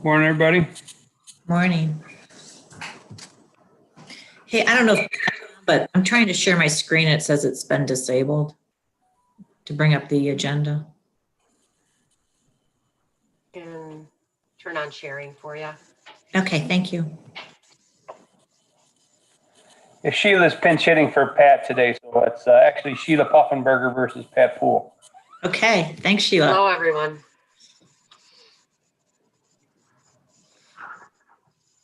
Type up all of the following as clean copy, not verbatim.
Morning, everybody. Morning. Hey, I don't know, but I'm trying to share my screen. It says it's been disabled to bring up the agenda. And turn on sharing for you. Okay, thank you. Yeah, Sheila's pinch hitting for Pat today, so it's actually Sheila Puffenberger versus Pat Poole. Okay, thanks, Sheila. Hello, everyone.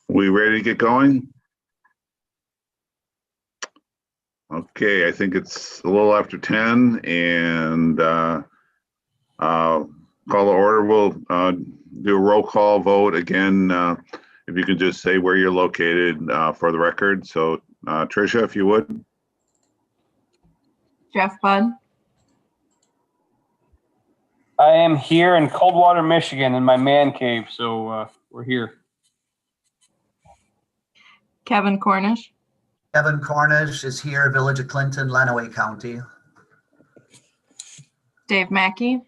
We ready to get going? Okay, I think it's a little after 10 and call to order. We'll do a roll call vote again. If you could just say where you're located for the record. So Tricia, if you would. Jeff Budd. I am here in Coldwater, Michigan in my man cave, so we're here. Kevin Cornish. Kevin Cornish is here, Village of Clinton, Lenawee County. Dave Mackey.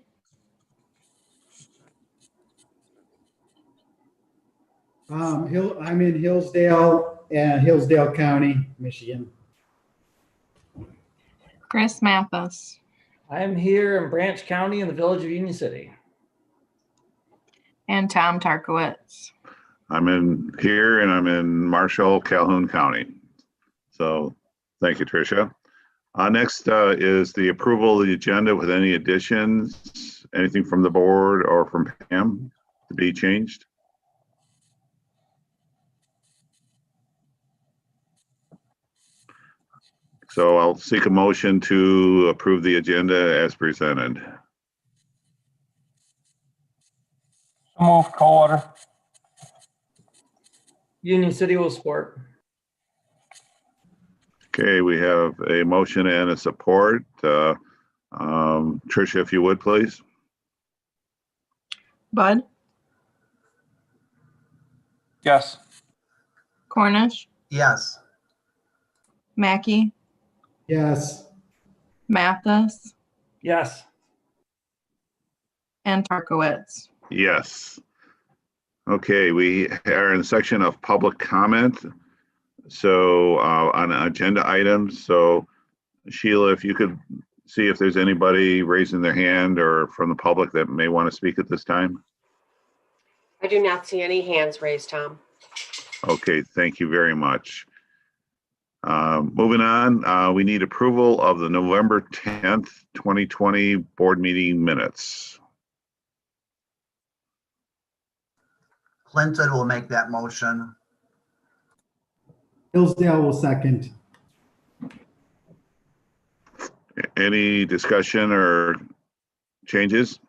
I'm in Hillsdale County, Michigan. Chris Mathis. I'm here in Branch County in the Village of Union City. And Tom Tarkowitz. I'm in here and I'm in Marshall, Calhoun County. So thank you, Tricia. Next is the approval of the agenda with any additions, anything from the board or from Pam to be changed. So I'll seek a motion to approve the agenda as presented. So move, Coldwater. Union City will support. Okay, we have a motion and a support. Tricia, if you would, please. Budd. Yes. Cornish. Yes. Mackey. Yes. Mathis. Yes. And Tarkowitz. Yes. Okay, we are in the section of public comment. So on agenda items. So Sheila, if you could see if there's anybody raising their hand or from the public that may want to speak at this time. I do not see any hands raised, Tom. Okay, thank you very much. Moving on, we need approval of the November 10th, 2020 board meeting minutes. Clinton will make that motion. Hillsdale will second. Any discussion or changes?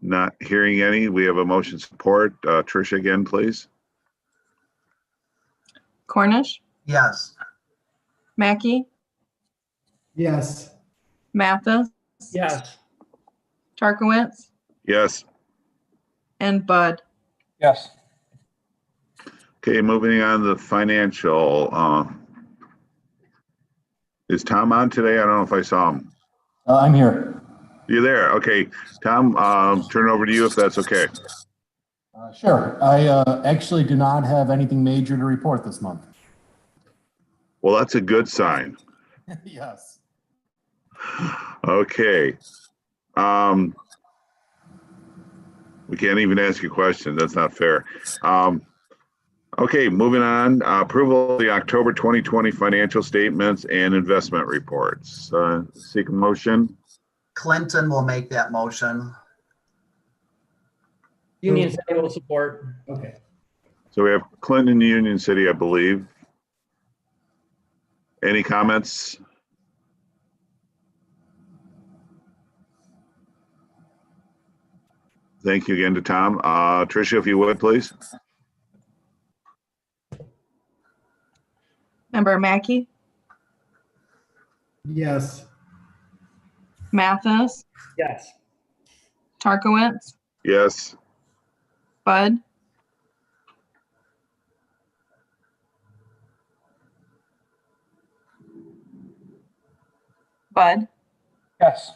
Not hearing any. We have a motion support. Tricia again, please. Cornish. Yes. Mackey. Yes. Mathis. Yes. Tarkowitz. Yes. And Budd. Yes. Okay, moving on to the financial. Is Tom on today? I don't know if I saw him. I'm here. You're there. Okay, Tom, turn it over to you if that's okay. Sure. I actually do not have anything major to report this month. Well, that's a good sign. Yes. Okay. We can't even ask you questions. That's not fair. Okay, moving on. Approval of the October 2020 financial statements and investment reports. Seek a motion. Clinton will make that motion. Union City will support. Okay. So we have Clinton and Union City, I believe. Any comments? Thank you again to Tom. Tricia, if you would, please. Member Mackey. Yes. Mathis. Yes. Tarkowitz. Yes. Budd. Budd. Yes.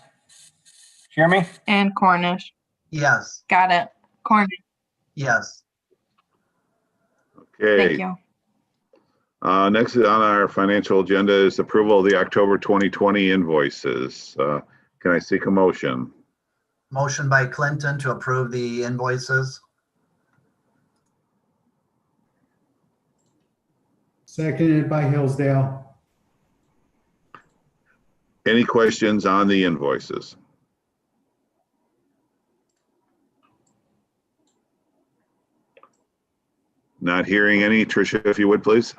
Hear me? And Cornish. Yes. Got it. Cornish. Yes. Okay. Thank you. Next on our financial agenda is approval of the October 2020 invoices. Can I seek a motion? Motion by Clinton to approve the invoices. Seconded by Hillsdale. Any questions on the invoices? Not hearing any. Tricia, if you would, please.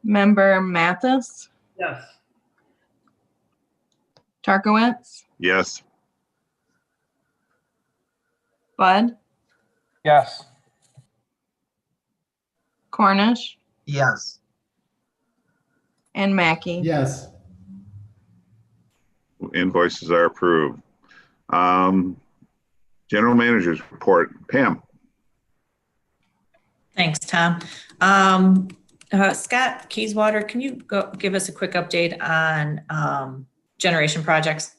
Member Mathis, Yes. Tarkowitz, Yes. Bud, Yes. Cornish, Yes. and Mackey. Yes. Invoices are approved. General Manager's report. Pam. Thanks, Tom. Scott Keyswater, can you go give us a quick update on generation projects?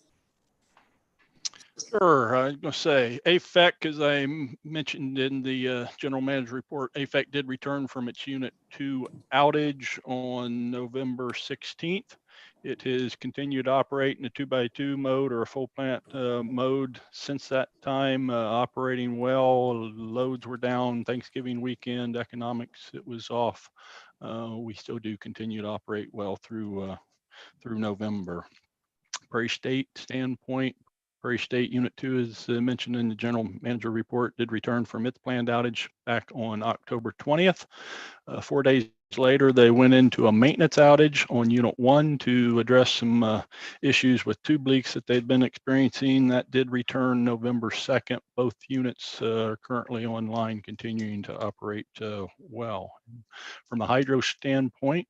Sure. I was going to say AFEC, as I mentioned in the general manager report, AFEC did return from its Unit 2 outage on November 16th. It has continued to operate in a 2x2 mode or a full plant mode since that time, operating well. Loads were down Thanksgiving weekend, economics, it was off. We still do continue to operate well through November. Prairie State standpoint, Prairie State Unit 2, as mentioned in the general manager report, did return from its planned outage back on October 20th. 4 days later, they went into a maintenance outage on Unit 1 to address some issues with tube leaks that they'd been experiencing. That did return November 2nd. Both units are currently online, continuing to operate well. From a hydro standpoint,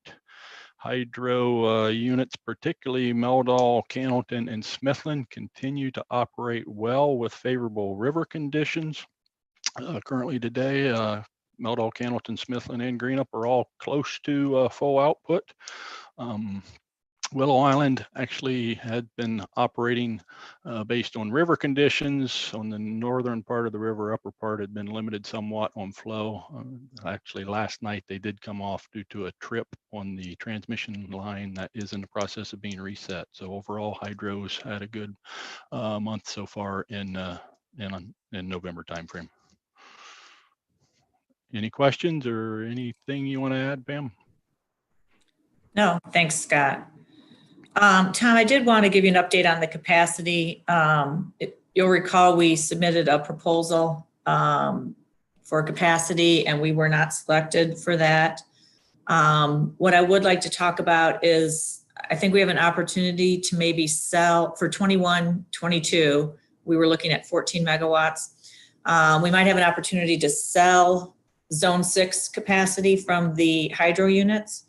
hydro units, particularly Meldal, Cannleton, and Smithland, continue to operate well with favorable river conditions. Currently today, Meldal, Cannleton, Smithland, and Greenup are all close to full output. Willow Island actually had been operating based on river conditions. On the northern part of the river, upper part had been limited somewhat on flow. Actually, last night they did come off due to a trip on the transmission line that is in the process of being reset. So overall, hydros had a good month so far in November timeframe. Any questions or anything you want to add, Pam? No, thanks, Scott. Tom, I did want to give you an update on the capacity. You'll recall we submitted a proposal for capacity and we were not selected for that. What I would like to talk about is I think we have an opportunity to maybe sell for 21, 22. We were looking at 14 megawatts. We might have an opportunity to sell zone 6 capacity from the hydro units.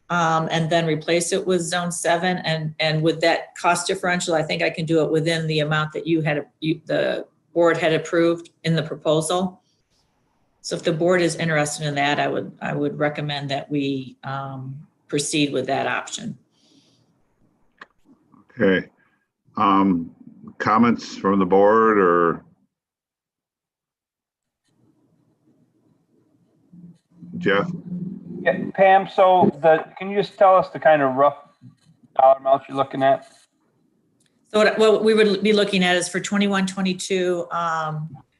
And then replace it with zone 7. And with that cost differential, I think I can do it within the amount that the board had approved in the proposal. So if the board is interested in that, I would recommend that we proceed with that option. Okay. Comments from the board or Jeff? Yeah, Pam, so can you just tell us the kind of rough dollar amounts you're looking at? So what we would be looking at is for 21, 22,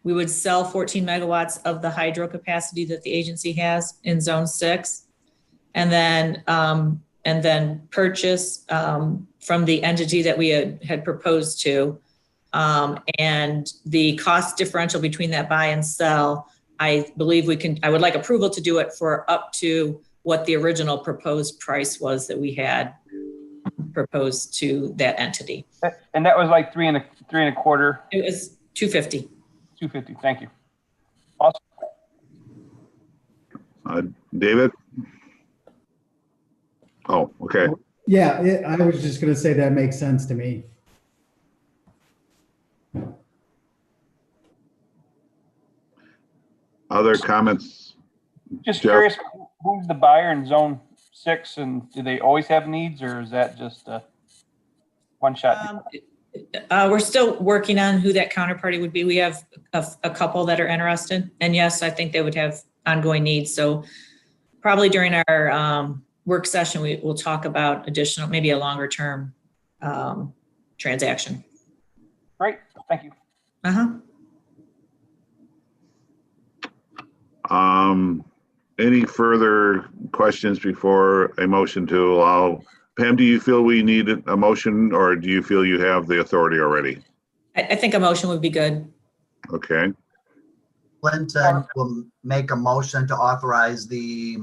we would sell 14 megawatts of the hydro capacity that the agency has in zone 6. And then purchase from the entity that we had proposed to. And the cost differential between that buy and sell, I believe I would like approval to do it for up to what the original proposed price was that we had proposed to that entity. And that was like three and a quarter. It was 250. 250. Thank you. Awesome. David? Oh, okay. Yeah, I was just going to say that makes sense to me. Other comments? Just Jeff? curious, who's the buyer in zone 6 and do they always have needs or is that just a one shot? We're still working on who that counterparty would be. We have a couple that are interested. And yes, I think they would have ongoing needs. So probably during our work session, we will talk about additional, maybe a longer term transaction. Great, thank you. Uh-huh. Any further questions before a motion to allow? Pam, do you feel we need a motion, or do you feel you have the authority already? I think a motion would be good. Okay, Clinton will make a motion to authorize the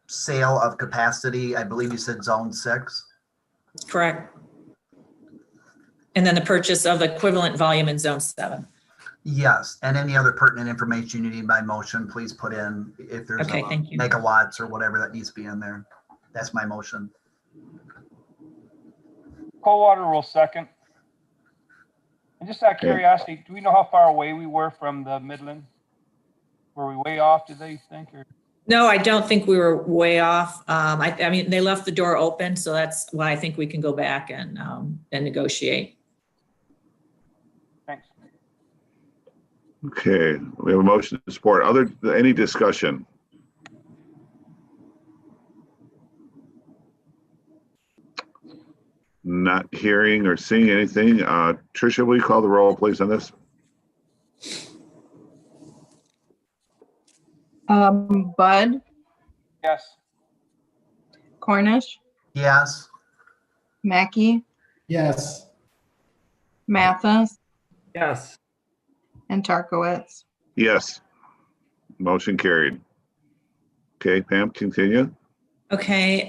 sale of capacity. I believe you said zone 6. Correct. And then the purchase of equivalent volume in zone 7. Yes, and any other pertinent information you need by motion, please put in if there's Okay, thank you. megawatts or whatever that needs to be in there. That's my motion. Coldwater will second. And just out of curiosity, do we know how far away we were from the Midland? Were we way off, do they think? Or? No, I don't think we were way off. I mean, they left the door open, so that's why I think we can go back and negotiate. Thanks. okay. We have a motion to support. Any discussion? Not hearing or seeing anything. Tricia, will you call the roll, please, on this? Bud, Yes. Cornish, Yes, Mackey, Yes. Mathis, Yes. and Tarkowitz. Yes. Motion carried. Okay, Pam, continue. Okay,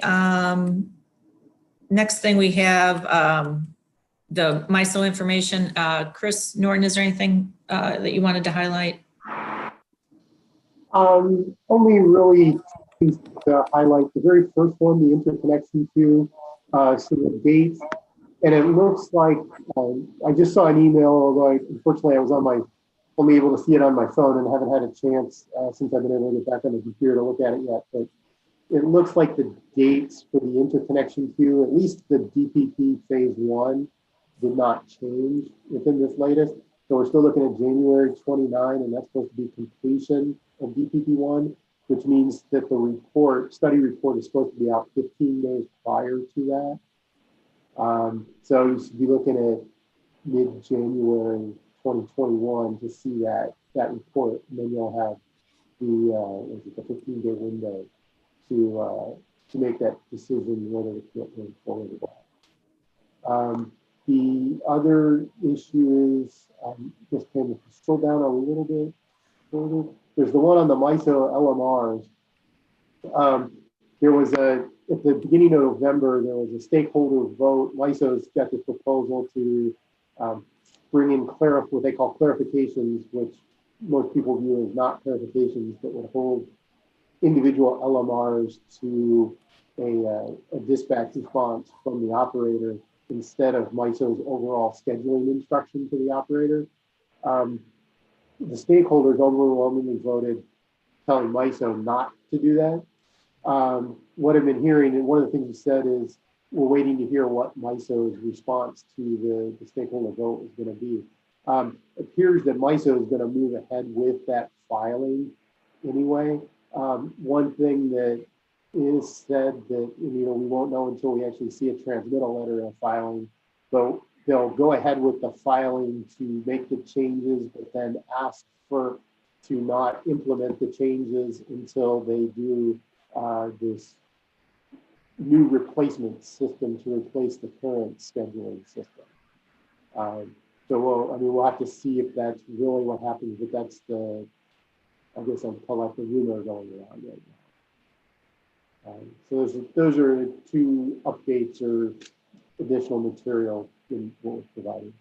next thing we have the MISO information. Chris Norton, is there anything that you wanted to highlight? Only really to highlight the very first one, the interconnection queue, so the dates, and it looks like I just saw an email, although unfortunately I was only able to see it on my phone and haven't had a chance since I've been able to get back on the computer to look at it yet. But it looks like the dates for the interconnection queue, at least the DPP phase 1, did not change within this latest. So we're still looking at January 29, and that's supposed to be completion of DPP1, which means that the study report is supposed to be out 15 days prior to that. So you should be looking at mid-January 2021 to see that report, and then you'll have the 15-day window to make that decision whether to commit going forward or not. The other issue is, just kind of scroll down a little bit further. There's the one on the MISO LMRs. There was at the beginning of November, there was a stakeholder vote. MISO's got this proposal to bring in what they call clarifications, which most people view as not clarifications, that would hold individual LMRs to a dispatch response from the operator instead of MISO's overall scheduling instruction to the operator. The stakeholders overwhelmingly voted telling MISO not to do that. What I've been hearing, and one of the things you said is, we're waiting to hear what MISO's response to the stakeholder vote is going to be. It appears that MISO is going to move ahead with that filing anyway. One thing that is said that we won't know until we actually see a transmittal letter of filing, but they'll go ahead with the filing to make the changes, but then ask to not implement the changes until they do this new replacement system to replace the current scheduling system. So we'll have to see if that's really what happens, but that's I guess I'd call that the rumor going around right now. So those are 2 updates or additional material in what was provided.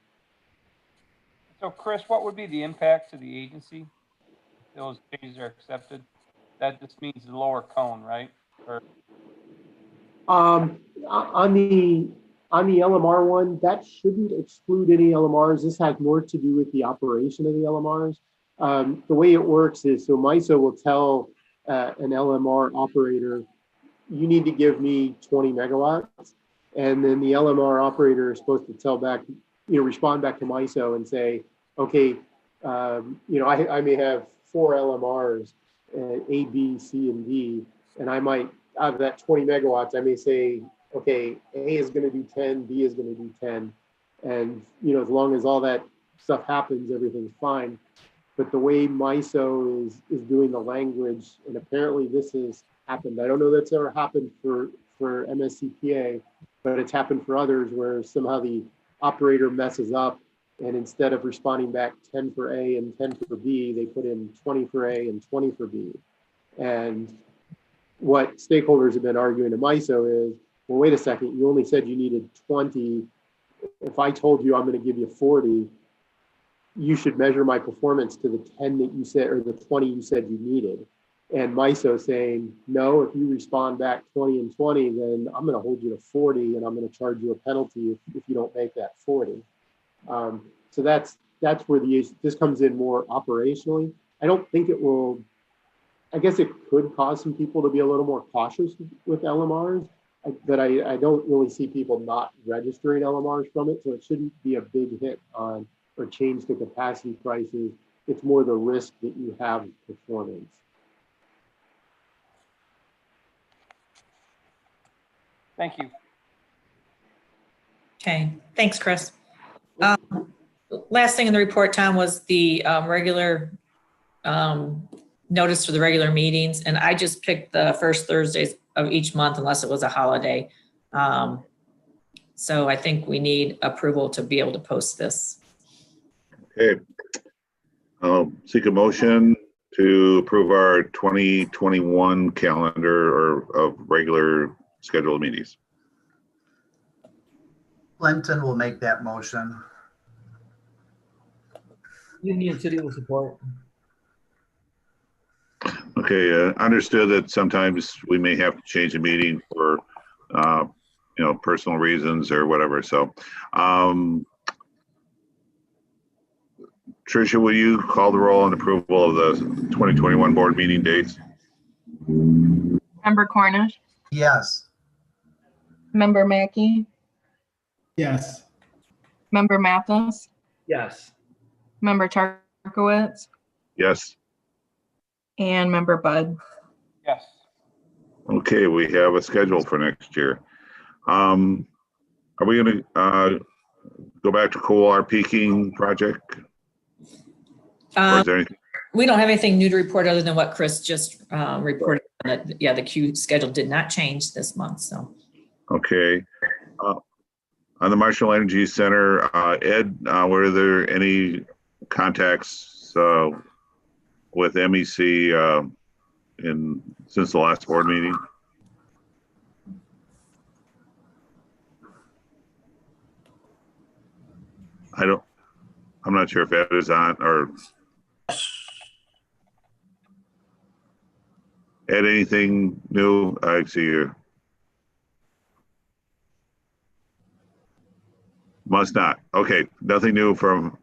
So Chris, what would be the impact to the agency if those changes are accepted? That just means the lower cone, right? Or... On the LMR one, that shouldn't exclude any LMRs. This has more to do with the operation of the LMRs. The way it works is, so MISO will tell an LMR operator, you need to give me 20 megawatts. And then the LMR operator is supposed to tell back respond back to MISO and say, okay, I may have 4 LMRs, A, B, C, and D, and I might, out of that 20 megawatts, I may say, okay, A is going to do 10, B is going to do 10. And, as long as all that stuff happens, everything's fine. But the way MISO is doing the language, and apparently this has happened. I don't know that's ever happened for MSCPA, but it's happened for others where somehow the operator messes up, and instead of responding back 10 for A and 10 for B, they put in 20 for A and 20 for B. And what stakeholders have been arguing to MISO is, well, wait a second, you only said you needed 20. If I told you I'm going to give you 40, you should measure my performance to the 10 that you said, or the 20 you said you needed. And MISO saying, no, if you respond back 20 and 20, then I'm going to hold you to 40 and I'm going to charge you a penalty if you don't make that 40. So that's where this comes in more operationally. I don't think it will, I guess it could cause some people to be a little more cautious with LMRs, but I don't really see people not registering LMRs from it. So it shouldn't be a big hit on or change the capacity prices. It's more the risk that you have of performance. Thank you. Okay, thanks, Chris. Last thing in the report, Tom, was the regular notice for the regular meetings. And I just picked the first Thursdays of each month unless it was a holiday. So I think we need approval to be able to post this. Okay. I'll seek a motion to approve our 2021 calendar of regular scheduled meetings. Clinton will make that motion. Union City will support. Okay, understood that sometimes we may have to change the meeting for, personal reasons or whatever. So, Tricia, will you call the roll on approval of the 2021 board meeting dates? Member Cornish, Yes. Member Mackey, Yes. Member Mathis, Yes. Member Tarkowitz, Yes. and Member Bud. Yes. Okay, we have a schedule for next year. Are we going to go back to COLR peaking project? Or is there anything? We don't have anything new to report other than what Chris just reported. That, yeah, the queue schedule did not change this month. So. Okay. On the Marshall Energy Center, Ed, were there any contacts with MEC since the last board meeting? I'm not sure if Ed is on or. Ed, anything new? I see you. Must not. Okay, nothing new from.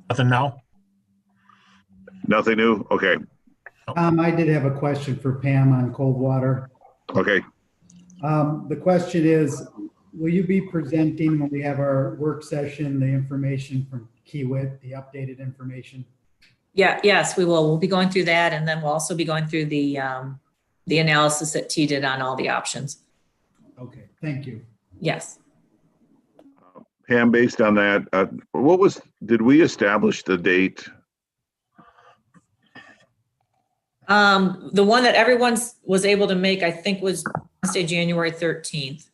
Nothing now? Nothing new? Okay. I did have a question for Pam on cold water. Okay. The question is, will you be presenting when we have our work session, the information from Kiewit, the updated information? Yeah, yes, we will. We'll be going through that, and then we'll also be going through the analysis that T did on all the options. Okay, thank you. Yes. Pam, based on that, did we establish the date? The one that everyone was able to make, I think, was Wednesday, January 13th.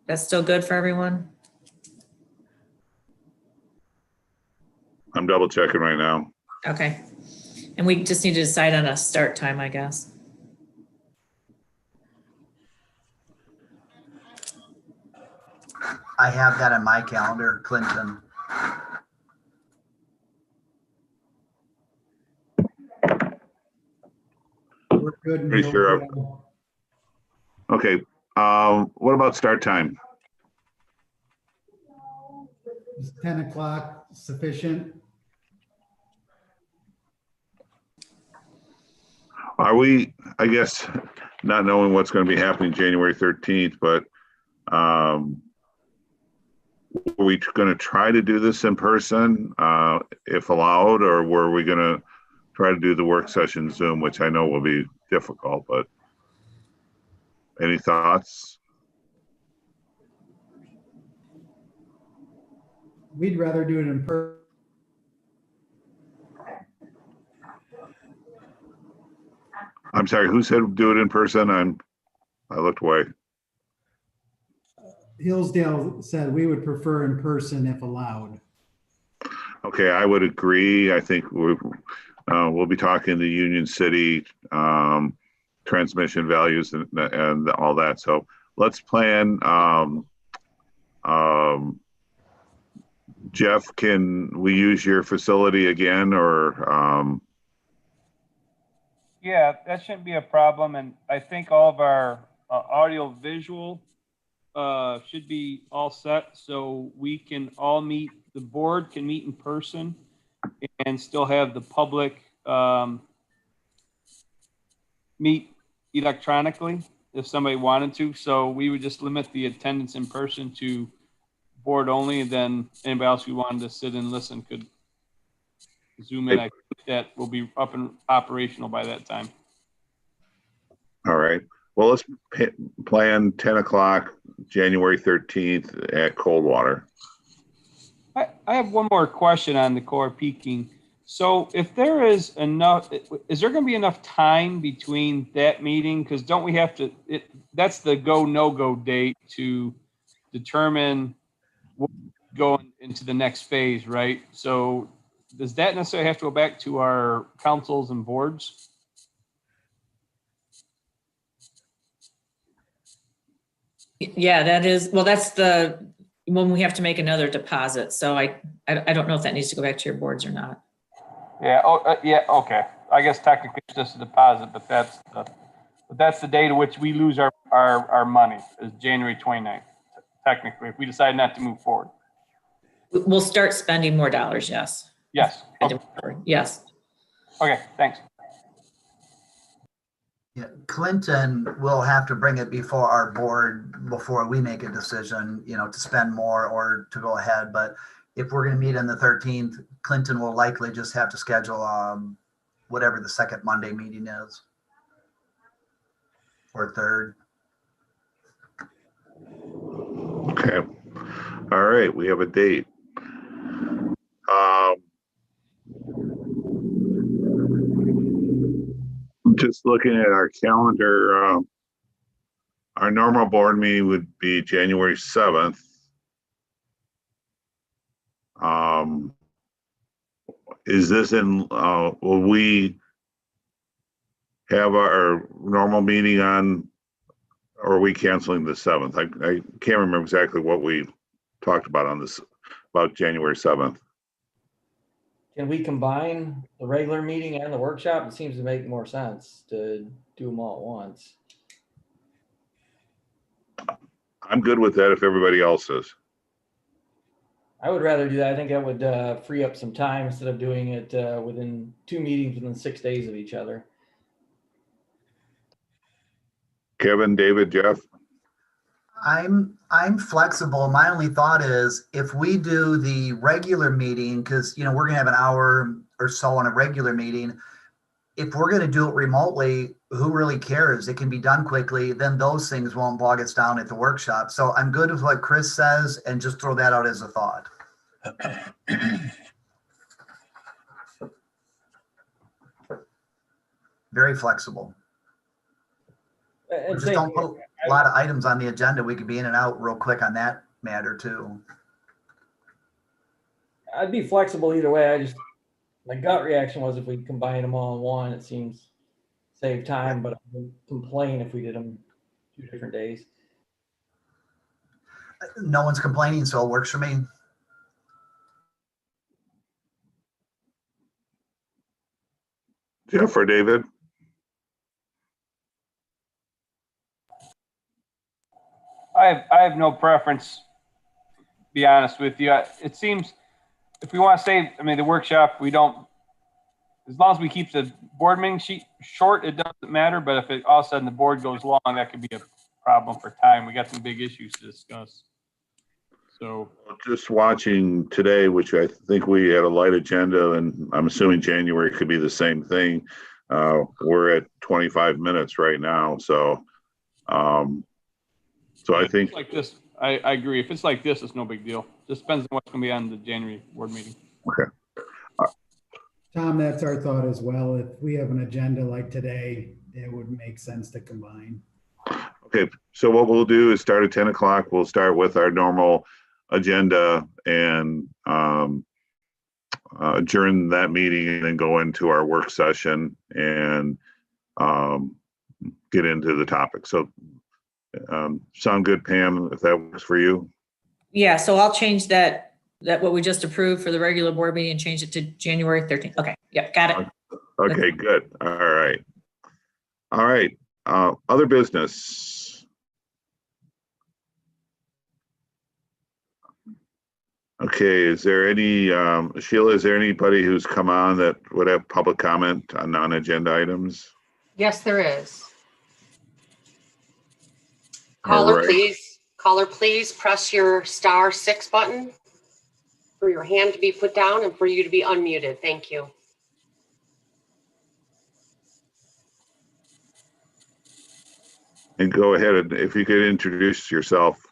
That's still good for everyone? I'm double checking right now. Okay. And we just need to decide on a start time, I guess. I have that on my calendar, Clinton. We're good. Pretty sure. Okay. What about start time? Is 10 o'clock sufficient? Are we, I guess, not knowing what's going to be happening January 13th, but are we going to try to do this in person if allowed, or were we going to try to do the work session Zoom, which I know will be difficult, but any thoughts? We'd rather do it in person. I'm sorry, who said do it in person? I looked away. Hillsdale said we would prefer in person if allowed. Okay, I would agree. I think we'll be talking the Union City transmission values and all that. So let's plan. Jeff, can we use your facility again, or? Yeah, that shouldn't be a problem. And I think all of our audio visual should be all set. So we can all meet, the board can meet in person and still have the public meet electronically if somebody wanted to. So we would just limit the attendance in person to board only, and then anybody else who wanted to sit and listen could Zoom in. I think that will be up and operational by that time. All right. Well, let's plan 10 o'clock, January 13th at Coldwater. I have one more question on the core peaking. So if there is enough, is there going to be enough time between that meeting? Because don't we have to, that's the go, no-go date to determine what going into the next phase, right? So does that necessarily have to go back to our councils and boards? Yeah, that is, well, that's the, when we have to make another deposit. So I don't know if that needs to go back to your boards or not. Yeah. Oh, yeah. Okay. I guess technically it's just a deposit, but that's the date at which we lose our money is January 29th. Technically, if we decide not to move forward. We'll start spending more dollars. Yes. Yes. Okay. Yes. Okay. Thanks. Yeah, Clinton will have to bring it before our board before we make a decision, to spend more or to go ahead. But if we're going to meet on the 13th, Clinton will likely just have to schedule whatever the second Monday meeting is, or third. Okay. All right. We have a date. Just looking at our calendar, our normal board meeting would be January 7th. Is this will we have our normal meeting on, or are we canceling the 7th? I can't remember exactly what we talked about on this, about January 7th. Can we combine the regular meeting and the workshop? It seems to make more sense to do them all at once. I'm good with that if everybody else is. I would rather do that. I think that would free up some time instead of doing it within 2 meetings within 6 days of each other. Kevin, David, Jeff? I'm flexible. My only thought is if we do the regular meeting, because we're gonna have an hour or so on a regular meeting. If we're gonna do it remotely, who really cares? It can be done quickly. Then those things won't bog us down at the workshop. So I'm good with what Chris says and just throw that out as a thought. Very flexible. Just don't put a lot of items on the agenda. We could be in and out real quick on that matter too. I'd be flexible either way. My gut reaction was if we combine them all in one, it seems save time, but I wouldn't complain if we did them 2 different days. No one's complaining, so it works for me. Jeff or David? I have no preference, to be honest with you. It seems if we want to say, the workshop, we don't as long as we keep the board meeting sheet short, it doesn't matter. But if it all of a sudden the board goes long, that could be a problem for time. We got some big issues to discuss. So Just watching today, which I think we had a light agenda, and I'm assuming January could be the same thing. We're at 25 minutes right now, so I think like this, I agree. If it's like this, it's no big deal. Just depends on what's going to be on the January board meeting. okay. Tom, that's our thought as well. If we have an agenda like today, it would make sense to combine. Okay, so what we'll do is start at 10 o'clock. We'll start with our normal agenda and adjourn that meeting and then go into our work session and get into the topic. So sound good, Pam, if that works for you? Yeah, so I'll change that what we just approved for the regular board meeting and change it to January 13th. Okay, yep, got it. Okay, good. All right. All right. Other business. Okay, is there any, Sheila, is there anybody who's come on that would have public comment on non-agenda items? Yes, there is. All Caller, right. please. Caller, please press your *6 button for your hand to be put down and for you to be unmuted. Thank you. And go ahead, and if you could introduce yourself.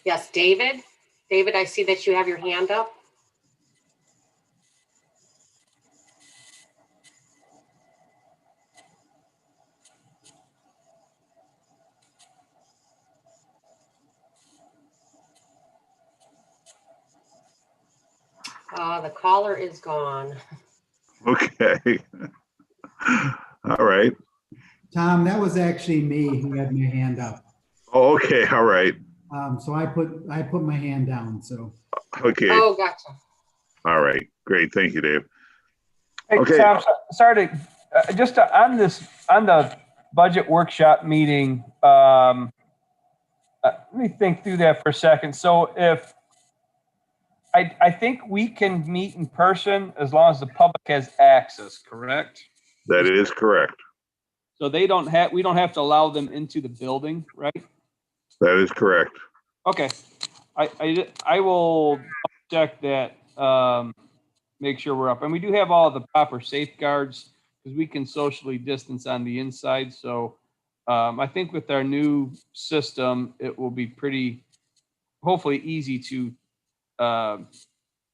Yes, David. David, I see that you have your hand up. The caller is gone. Okay. All right. Tom, that was actually me who had my hand up. Oh, okay. All right. So I put my hand down. So. Okay. Oh, gotcha. All right. Great. Thank you, Dave. Hey, okay. Tom, sorry to, on the budget workshop meeting, let me think through that for a second. So if I think we can meet in person as long as the public has access, correct? That is correct. So we don't have to allow them into the building, right? That is correct. Okay. I will check that, make sure we're up. And we do have all the proper safeguards because we can socially distance on the inside. So I think with our new system, it will be hopefully easy to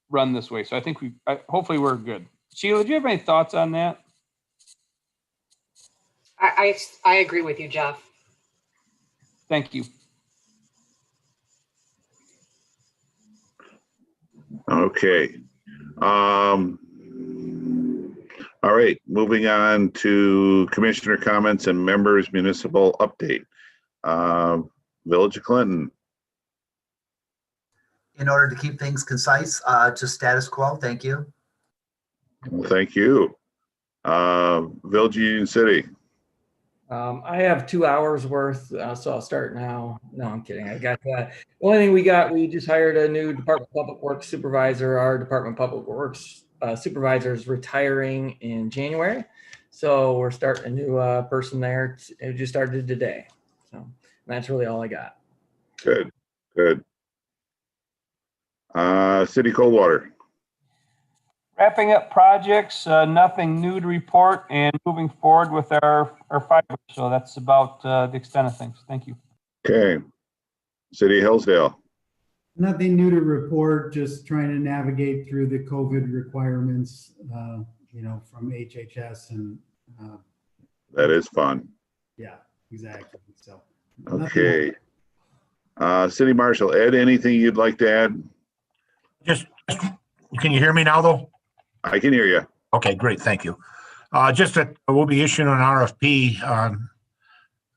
run this way. So I think hopefully we're good. Sheila, do you have any thoughts on that? I agree with you, Jeff. Thank you. Okay. All right, moving on to commissioner comments and members municipal update. Village of Clinton. In order to keep things concise, just status quo. Thank you. Well, thank you. Village Union City. I have 2 hours worth, so I'll start now. No, I'm kidding. I got that. The only thing we just hired a new Department of Public Works supervisor. Our Department of Public Works supervisor is retiring in January. So we're starting a new person there. It just started today. So that's really all I got. Good, good. City Coldwater. Wrapping up projects, nothing new to report, and moving forward with our fiber. So that's about the extent of things. Thank you. Okay. City of Hillsdale. Nothing new to report, just trying to navigate through the COVID requirements, from HHS and. That is fun. Yeah, exactly. So. Okay. City Marshal, Ed, anything you'd like to add? Can you hear me now though? I can hear you. Okay, great. Thank you. Just that we'll be issuing an RFP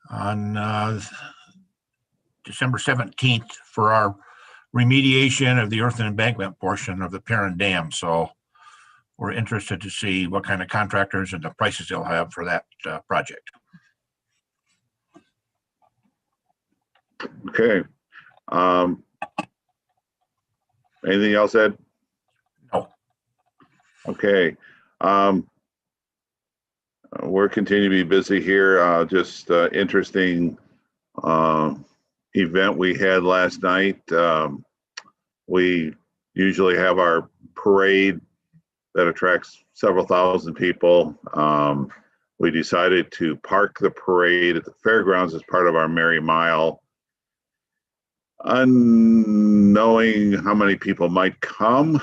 on December 17th for our remediation of the earth and embankment portion of the Perrin Dam. So we're interested to see what kind of contractors and the prices they'll have for that project. Okay. Anything else, Ed? No. Okay. We're continuing to be busy here. Just interesting event we had last night. We usually have our parade that attracts several thousand people. We decided to park the parade at the fairgrounds as part of our Merry Mile, unknowing how many people might come.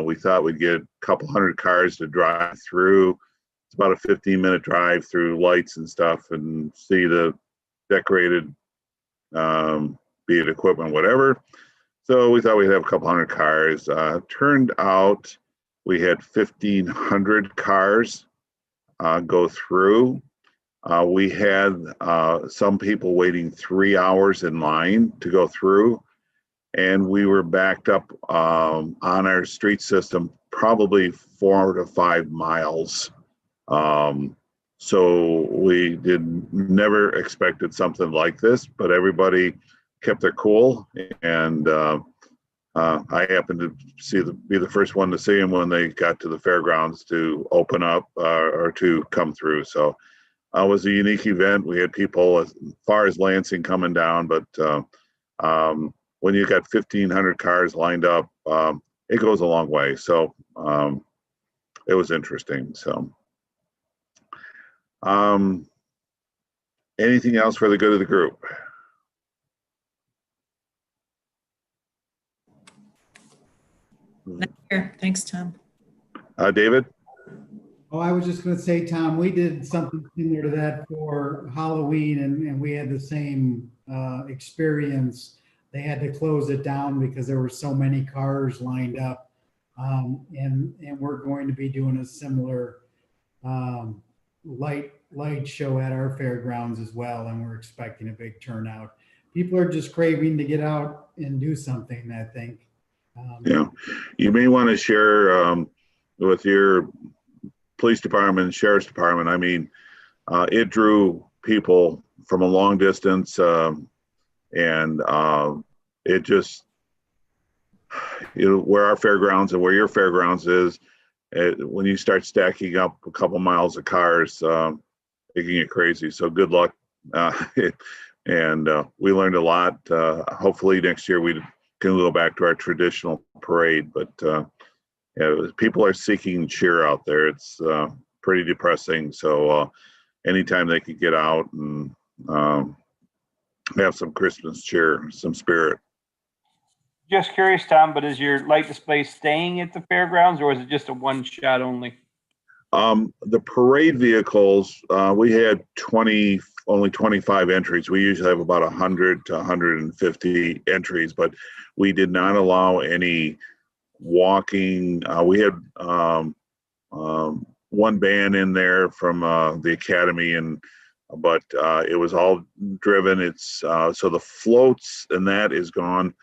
We thought we'd get a couple hundred cars to drive through. It's about a 15-minute drive through lights and stuff and see the decorated, be it equipment, whatever. So we thought we'd have a couple hundred cars. Turned out we had 1,500 cars go through. We had some people waiting 3 hours in line to go through, and we were backed up on our street system probably 4 to 5 miles. So we never expected something like this, but everybody kept their cool, and I happened to be the first one to see them when they got to the fairgrounds to open up or to come through. So it was a unique event. We had people as far as Lansing coming down, but when you got 1,500 cars lined up, it goes a long way. So it was interesting. So anything else for the good of the group? Here. Thanks, Tom. David? Oh, I was just going to say, Tom, we did something similar to that for Halloween, and we had the same experience. They had to close it down because there were so many cars lined up. And we're going to be doing a similar light show at our fairgrounds as well, and we're expecting a big turnout. People are just craving to get out and do something, I think. Yeah, you may want to share with your police department and sheriff's department. I mean, it drew people from a long distance, and it just, where our fairgrounds and where your fairgrounds is, when you start stacking up a couple miles of cars, it can get crazy. So good luck. And we learned a lot. Hopefully next year we can go back to our traditional parade, but people are seeking cheer out there. It's pretty depressing. So anytime they could get out and have some Christmas cheer, some spirit. Just curious, Tom, but is your light display staying at the fairgrounds, or is it just a one shot only? The parade vehicles, we had only 25 entries. We usually have about 100 to 150 entries, but we did not allow any walking. We had one band in there from the academy, but it was all driven. It's so the floats and that is gone,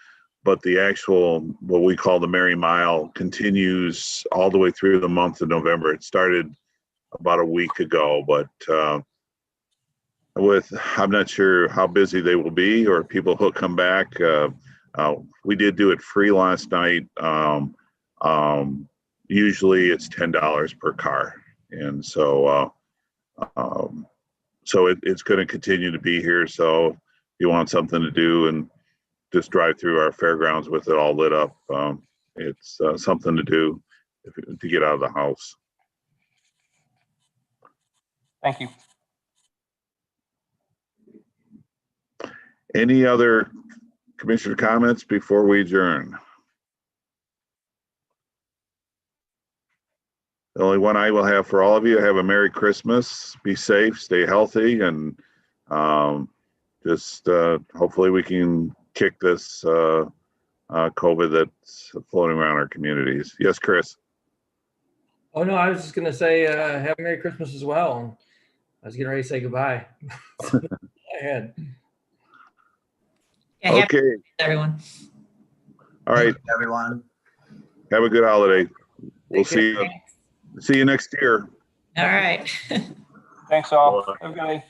but the actual, what we call the Merry Mile, continues all the way through the month of November. It started about a week ago, but I'm not sure how busy they will be or people who'll come back. We did do it free last night. Usually it's $10 per car. And so, it's going to continue to be here. So if you want something to do and just drive through our fairgrounds with it all lit up, it's something to do to get out of the house. Thank you. Any other commissioner comments before we adjourn? The only one I will have for all of you, have a Merry Christmas, be safe, stay healthy, and just hopefully we can kick this COVID that's floating around our communities. Yes, Chris? Oh, no, I was just going to say have a Merry Christmas as well. I was getting ready to say goodbye. I had. Yeah, Okay. everyone. All right. Thank you, everyone. Have a good holiday. We'll see you next year. All right. Thanks all. Have a good day.